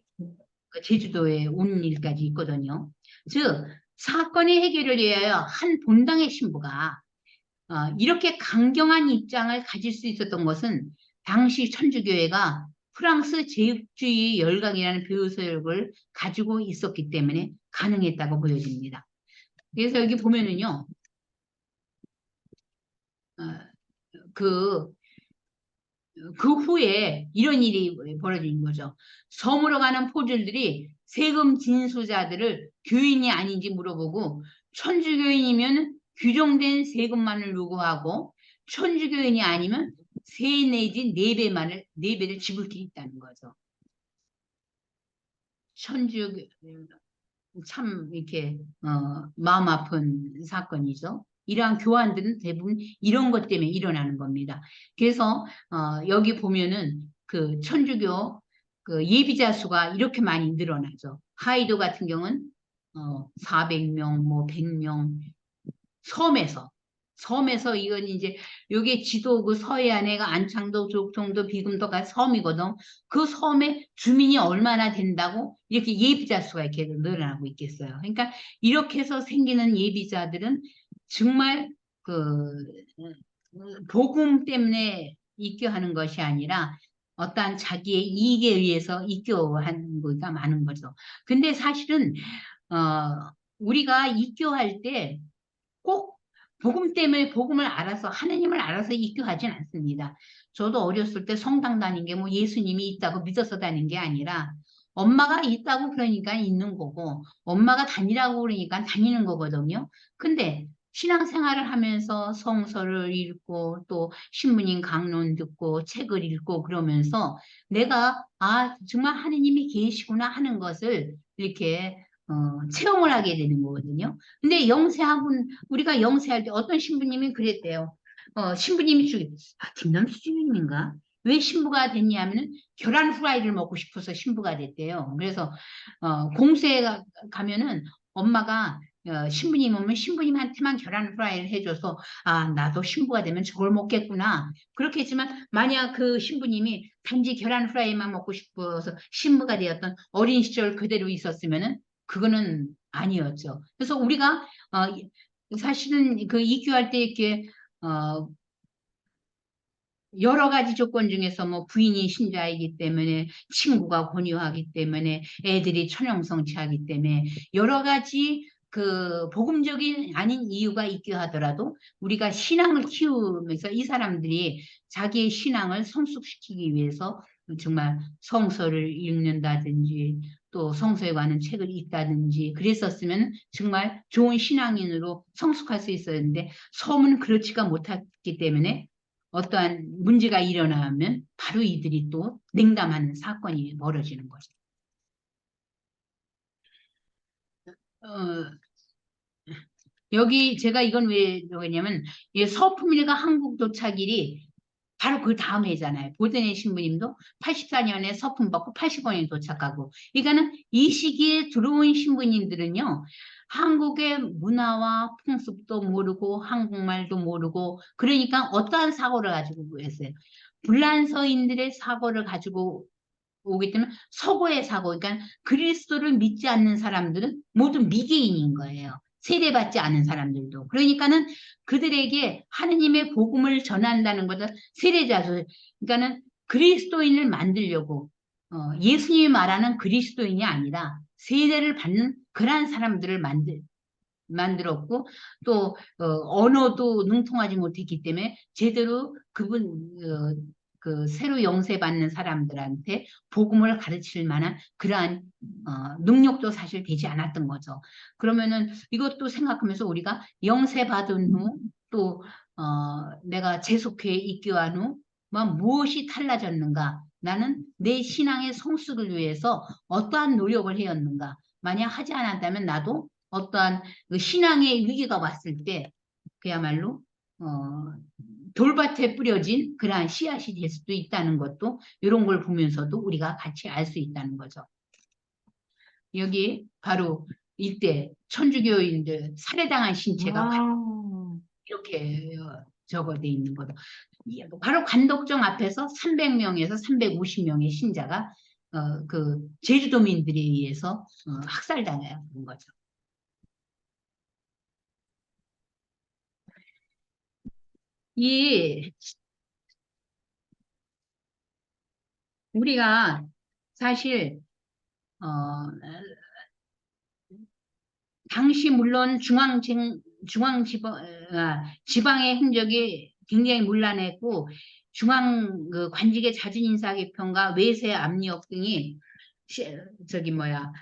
제주도에 온 일까지 있거든요. 즉 사건의 해결을 위하여 한 본당의 신부가 이렇게 강경한 입장을 가질 수 있었던 것은 당시 천주교회가 프랑스 제국주의 열강이라는 배후설을 가지고 있었기 때문에 가능했다고 보여집니다. 그래서 여기 보면은요, 그 후에 이런 일이 벌어진 거죠. 섬으로 가는 포졸들이 세금 진수자들을 교인이 아닌지 물어보고 천주교인이면 규정된 세금만을 요구하고 천주교인이 아니면 3 내지 4배를 지불게 있다는 거죠. 천주교, 참 이렇게 마음 아픈 사건이죠. 이러한 교환들은 대부분 이런 것 때문에 일어나는 겁니다. 그래서 여기 보면은 그 천주교 그 예비자 수가 이렇게 많이 늘어나죠. 하이도 같은 경우는 400명, 뭐 100명, 섬에서 이건 이제 요게 지도 그 서해안에가 안창도, 족통도, 비금도가 섬이거든. 그 섬에 주민이 얼마나 된다고 이렇게 예비자 수가 이렇게 늘어나고 있겠어요. 그러니까 이렇게 해서 생기는 예비자들은 정말 그 복음 때문에 입교하는 것이 아니라 어떠한 자기의 이익에 의해서 입교하는 거가 많은 거죠. 근데 사실은 우리가 입교할 때 꼭 복음 때문에 복음을 알아서 하나님을 알아서 입교하진 않습니다. 저도 어렸을 때 성당 다닌 게 뭐 예수님이 있다고 믿어서 다닌 게 아니라 엄마가 있다고 그러니까 있는 거고 엄마가 다니라고 그러니까 다니는 거거든요. 근데 신앙생활을 하면서 성서를 읽고 또 신부님 강론 듣고 책을 읽고 그러면서 내가 정말 하느님이 계시구나 하는 것을 이렇게 체험을 하게 되는 거거든요. 근데 우리가 영세할 때 어떤 신부님이 그랬대요. 신부님이 김남수 주님인가? 왜 신부가 됐냐면은 계란 후라이를 먹고 싶어서 신부가 됐대요. 그래서 공수에 가면은 엄마가 신부님 오면 신부님한테만 계란 후라이를 해줘서 나도 신부가 되면 저걸 먹겠구나. 그렇게 했지만 만약 그 신부님이 단지 계란 후라이만 먹고 싶어서 신부가 되었던 어린 시절 그대로 있었으면은 그거는 아니었죠. 그래서 우리가 사실은 그 이교할 때 이렇게 여러 가지 조건 중에서 뭐 부인이 신자이기 때문에 친구가 권유하기 때문에 애들이 천형성취하기 때문에 여러 가지 그 복음적인 아닌 이유가 있게 하더라도 우리가 신앙을 키우면서 이 사람들이 자기의 신앙을 성숙시키기 위해서 정말 성서를 읽는다든지 또 성서에 관한 책을 읽다든지 그랬었으면 정말 좋은 신앙인으로 성숙할 수 있었는데 섬은 그렇지가 못했기 때문에 어떠한 문제가 일어나면 바로 이들이 또 냉담하는 사건이 벌어지는 거죠. 어, 여기 제가 이건 왜 적었냐면 서품일가 한국 도착일이 바로 그 다음 해잖아요. 보드네 신부님도 84년에 서품 받고 85년에 도착하고. 그러니까는 이 시기에 들어온 신부님들은요. 한국의 문화와 풍습도 모르고 한국말도 모르고 그러니까 어떠한 사고를 가지고 했어요. 불란서인들의 사고를 가지고 오기 때문에 서구의 사고, 그러니까 그리스도를 믿지 않는 사람들은 모두 미개인인 거예요. 세례받지 않은 사람들도. 그러니까는 그들에게 하느님의 복음을 전한다는 것은 세례자들, 그러니까는 그리스도인을 만들려고 예수님이 말하는 그리스도인이 아니라 세례를 받는 그러한 사람들을 만들었고 또 언어도 능통하지 못했기 때문에 제대로 그 새로 영세받는 사람들한테 복음을 가르칠 만한 그러한 능력도 사실 되지 않았던 거죠. 그러면은 이것도 생각하면서 우리가 영세받은 후 또 내가 재속회에 입교한 후 무엇이 달라졌는가? 나는 내 신앙의 성숙을 위해서 어떠한 노력을 해왔는가? 만약 하지 않았다면 나도 어떠한 그 신앙의 위기가 왔을 때 그야말로 돌밭에 뿌려진 그러한 씨앗이 될 수도 있다는 것도 이런 걸 보면서도 우리가 같이 알 수 있다는 거죠. 여기 바로 이때 천주교인들 살해당한 신체가 이렇게 적어져 있는 거죠. 바로 관덕정 앞에서 300명에서 350명의 신자가 그 제주도민들에 의해서 학살당한 거죠. 이 우리가 사실 어, 당시 물론 지방의 행적이 굉장히 문란했고 중앙 그 관직의 잦은 인사 개편과 외세 압력 등이 저기 뭐야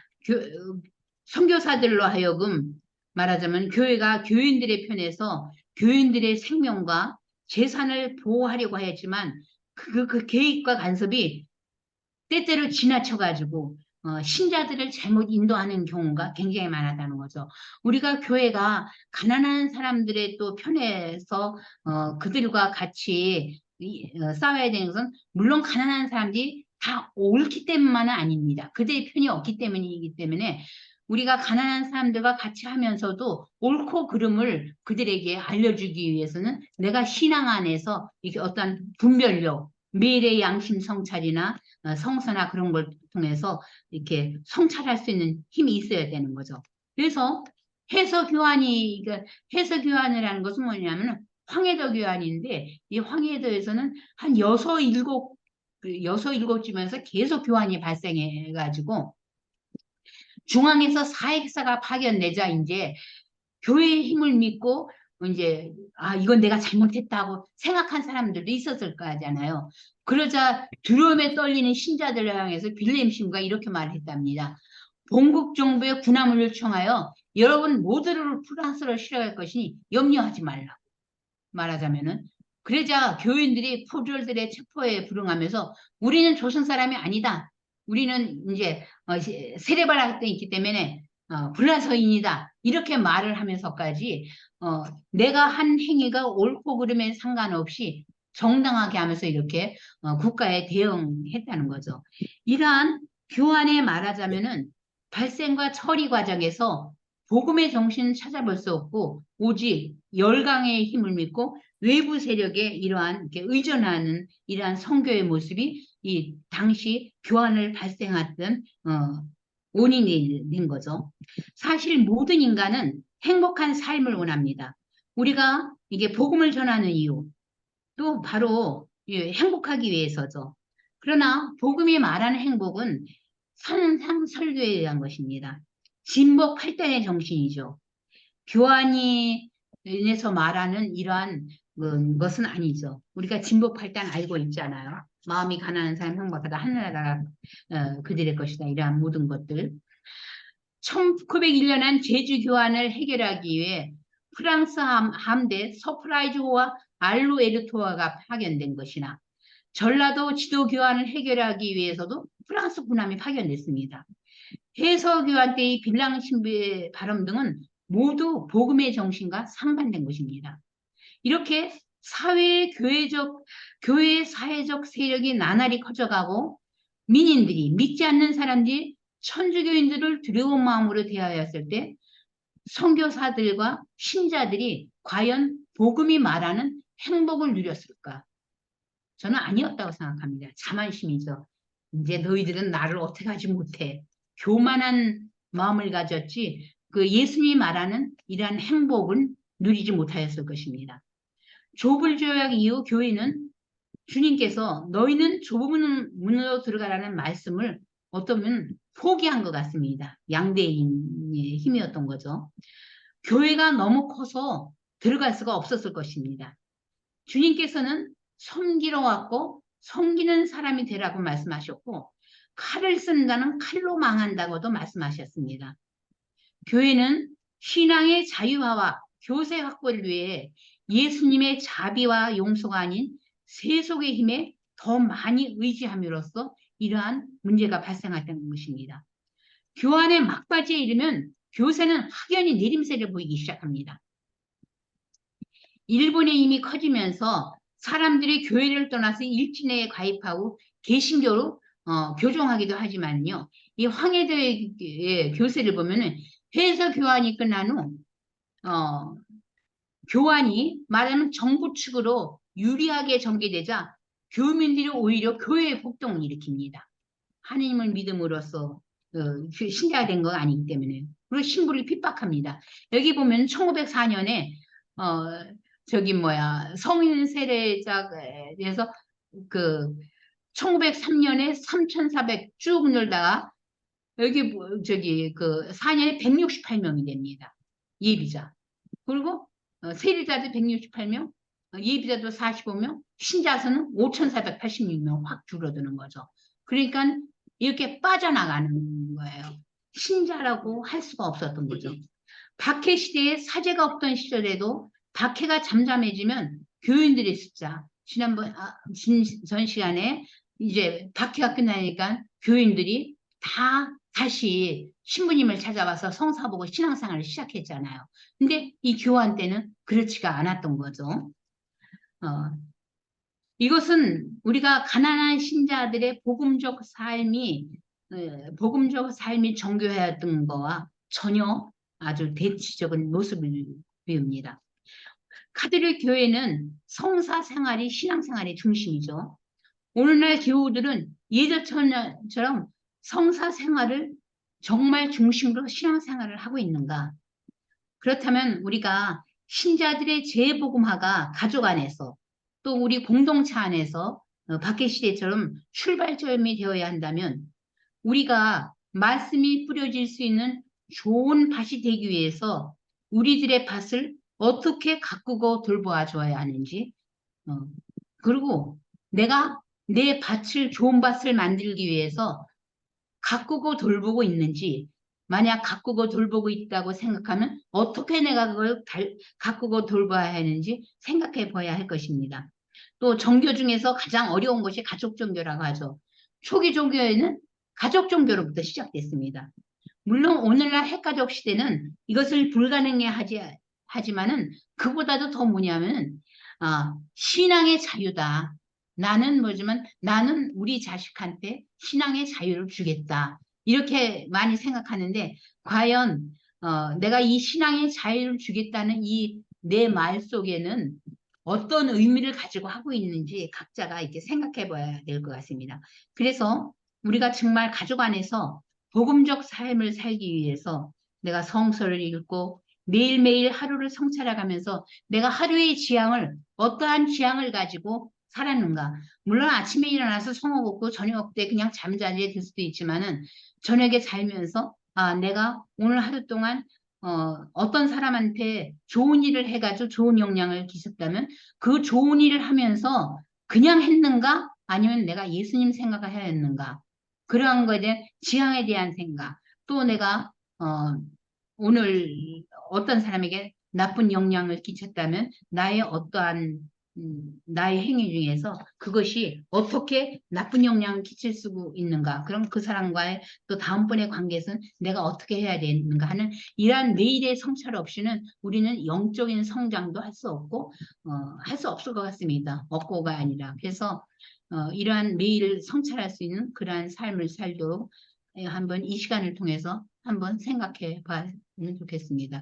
선교사들로 하여금 말하자면 교회가 교인들의 편에서 교인들의 생명과 재산을 보호하려고 했지만 그 계획과 간섭이 때때로 지나쳐가지고 신자들을 잘못 인도하는 경우가 굉장히 많았다는 거죠. 우리가 교회가 가난한 사람들의 또 편에서 그들과 같이 싸워야 되는 것은 물론 가난한 사람들이 다 옳기 때문만은 아닙니다. 그들의 편이 없기 때문이기 때문에 우리가 가난한 사람들과 같이 하면서도 옳고 그름을 그들에게 알려주기 위해서는 내가 신앙 안에서 이게 어떤 분별력, 미래의 양심 성찰이나 성서나 그런 걸 통해서 이렇게 성찰할 수 있는 힘이 있어야 되는 거죠. 그래서 해서 교환을 하는 것은 뭐냐면 황해도 교환인데 이 황해도에서는 한 여섯 일곱쯤에서 계속 교환이 발생해 가지고 중앙에서 사역사가 파견되자 이제 교회의 힘을 믿고 이제 이건 내가 잘못했다고 생각한 사람들도 있었을 거잖아요. 그러자 두려움에 떨리는 신자들을 향해서 빌레임 신부가 이렇게 말했답니다. 본국 정부의 군함을 요청하여 여러분 모두를 프랑스로 실어갈 것이니 염려하지 말라고 말하자면은 그러자 교인들이 포졸들의 체포에 불응하면서 우리는 조선 사람이 아니다. 우리는 이제 세례받았던 있기 때문에 불라서인이다. 이렇게 말을 하면서까지 내가 한 행위가 옳고 그름에 상관없이 정당하게 하면서 이렇게 국가에 대응했다는 거죠. 이러한 교환에 말하자면은 발생과 처리 과정에서 복음의 정신을 찾아볼 수 없고 오직 열강의 힘을 믿고 외부 세력에 이러한 이렇게 의존하는 이러한 선교의 모습이 이 당시 교환을 발생했던 원인이 된 거죠. 사실 모든 인간은 행복한 삶을 원합니다. 우리가 이게 복음을 전하는 이유 또 바로 행복하기 위해서죠. 그러나 복음이 말하는 행복은 산상설교에 대한 것입니다. 진복 팔단의 정신이죠. 교환이 인해서 말하는 이러한 것은 아니죠. 우리가 진보팔단 알고 있잖아요. 마음이 가난한 사람 행복하다. 하늘나라가 그들의 것이다. 이러한 모든 것들. 1901년 한 제주 교환을 해결하기 위해 프랑스 함대 서프라이즈호와 알로에르토아가 파견된 것이나 전라도 지도 교환을 해결하기 위해서도 프랑스 군함이 파견됐습니다. 해서 교환 때의 빌랑 신부의 발언 등은 모두 복음의 정신과 상반된 것입니다. 이렇게 교회의 사회적 세력이 나날이 커져가고 민인들이 믿지 않는 사람들이 천주교인들을 두려운 마음으로 대하였을 때 선교사들과 신자들이 과연 복음이 말하는 행복을 누렸을까? 저는 아니었다고 생각합니다. 자만심이죠. 이제 너희들은 나를 어떻게 하지 못해. 교만한 마음을 가졌지 그 예수님이 말하는 이러한 행복을 누리지 못하였을 것입니다. 조불조약 이후 교회는 주님께서 너희는 좁은 문으로 들어가라는 말씀을 어쩌면 포기한 것 같습니다. 양대인의 힘이었던 거죠. 교회가 너무 커서 들어갈 수가 없었을 것입니다. 주님께서는 섬기러 왔고 섬기는 사람이 되라고 말씀하셨고 칼을 쓴 자는 칼로 망한다고도 말씀하셨습니다. 교회는 신앙의 자유화와 교세 확보를 위해 예수님의 자비와 용서가 아닌 세속의 힘에 더 많이 의지함으로써 이러한 문제가 발생했다는 것입니다. 교환의 막바지에 이르면 교세는 확연히 내림세를 보이기 시작합니다. 일본의 힘이 커지면서 사람들이 교회를 떠나서 일진회에 가입하고 개신교로 교종하기도 하지만요. 이 황해도의 교세를 보면은 해서 교환이 끝난 후 교환이 말하면 정부 측으로 유리하게 전개되자 교민들이 오히려 교회의 폭동을 일으킵니다. 하느님을 믿음으로써 신자가 된 거 아니기 때문에. 그리고 신부를 핍박합니다. 여기 보면 1904년에 성인 세례자에 대해서 1903년에 3,400 쭉 늘다가 여기 4년에 168명이 됩니다. 예비자. 그리고 세례자도 168명, 예비자도 45명, 신자수는 5,486명 확 줄어드는 거죠. 그러니까 이렇게 빠져나가는 거예요. 신자라고 할 수가 없었던 거죠. 박해 시대에 사제가 없던 시절에도 박해가 잠잠해지면 교인들의 숫자. 전 시간에 이제 박해가 끝나니까 교인들이 다 다시 신부님을 찾아와서 성사 보고 신앙생활을 시작했잖아요. 근데 이 교환 때는 그렇지가 않았던 거죠. 어, 이것은 우리가 가난한 신자들의 복음적 삶이 정교하였던 거와 전혀 아주 대치적인 모습을 보입니다. 카톨릭 교회는 성사 생활이 신앙 생활의 중심이죠. 오늘날 교우들은 예전처럼 성사 생활을 정말 중심으로 신앙 생활을 하고 있는가? 그렇다면 우리가 신자들의 재복음화가 가족 안에서 또 우리 공동체 안에서 박해 시대처럼 출발점이 되어야 한다면 우리가 말씀이 뿌려질 수 있는 좋은 밭이 되기 위해서 우리들의 밭을 어떻게 가꾸고 돌보아 줘야 하는지 그리고 내가 내 밭을 좋은 밭을 만들기 위해서 가꾸고 돌보고 있는지 만약 가꾸고 돌보고 있다고 생각하면 어떻게 내가 그걸 가꾸고 돌봐야 하는지 생각해 봐야 할 것입니다. 또 종교 중에서 가장 어려운 것이 가족 종교라고 하죠. 초기 종교에는 가족 종교로부터 시작됐습니다. 물론 오늘날 핵가족 시대는 이것을 불가능해 하지만은 그보다도 더 뭐냐면 신앙의 자유다. 나는 뭐지만 나는 우리 자식한테 신앙의 자유를 주겠다. 이렇게 많이 생각하는데 과연 내가 이 신앙의 자유를 주겠다는 이 내 말 속에는 어떤 의미를 가지고 하고 있는지 각자가 이렇게 생각해 봐야 될 것 같습니다. 그래서 우리가 정말 가족 안에서 복음적 삶을 살기 위해서 내가 성서를 읽고 매일매일 하루를 성찰해가면서 내가 하루의 지향을 어떠한 지향을 가지고 살았는가. 물론 아침에 일어나서 성호 먹고 저녁 때 그냥 잠자리에 들 수도 있지만은 저녁에 살면서 내가 오늘 하루 동안 어떤 사람한테 좋은 일을 해가지고 좋은 영향을 끼쳤다면 그 좋은 일을 하면서 그냥 했는가? 아니면 내가 예수님 생각을 해야 했는가? 그러한 것에 대한 지향에 대한 생각. 또 내가 오늘 어떤 사람에게 나쁜 영향을 끼쳤다면 나의 행위 중에서 그것이 어떻게 나쁜 영향을 끼칠 수 있는가. 그럼 그 사람과의 또 다음번의 관계에서는 내가 어떻게 해야 되는가 하는 이러한 매일의 성찰 없이는 우리는 영적인 성장도 할 수 없고 할 수 없을 것 같습니다. 없고가 아니라. 그래서 이러한 매일 성찰할 수 있는 그러한 삶을 살도록 한번 이 시간을 통해서 한번 생각해 봤으면 좋겠습니다.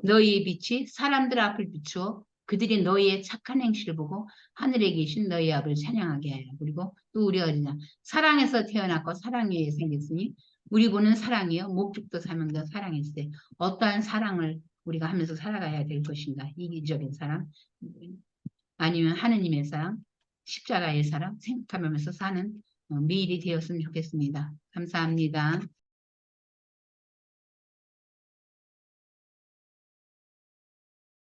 너희의 빛이 사람들 앞을 비추어 그들이 너희의 착한 행실을 보고 하늘에 계신 너희 아버지를 찬양하게 하여. 그리고 또 우리가 어디냐 사랑에서 태어났고 사랑에 생겼으니 우리 보는 사랑이요 목적도 사명도 사랑일세. 어떠한 사랑을 우리가 하면서 살아가야 될 것인가. 이기적인 사랑 아니면 하느님의 사랑 십자가의 사랑 생각하면서 사는 매일이 되었으면 좋겠습니다. 감사합니다.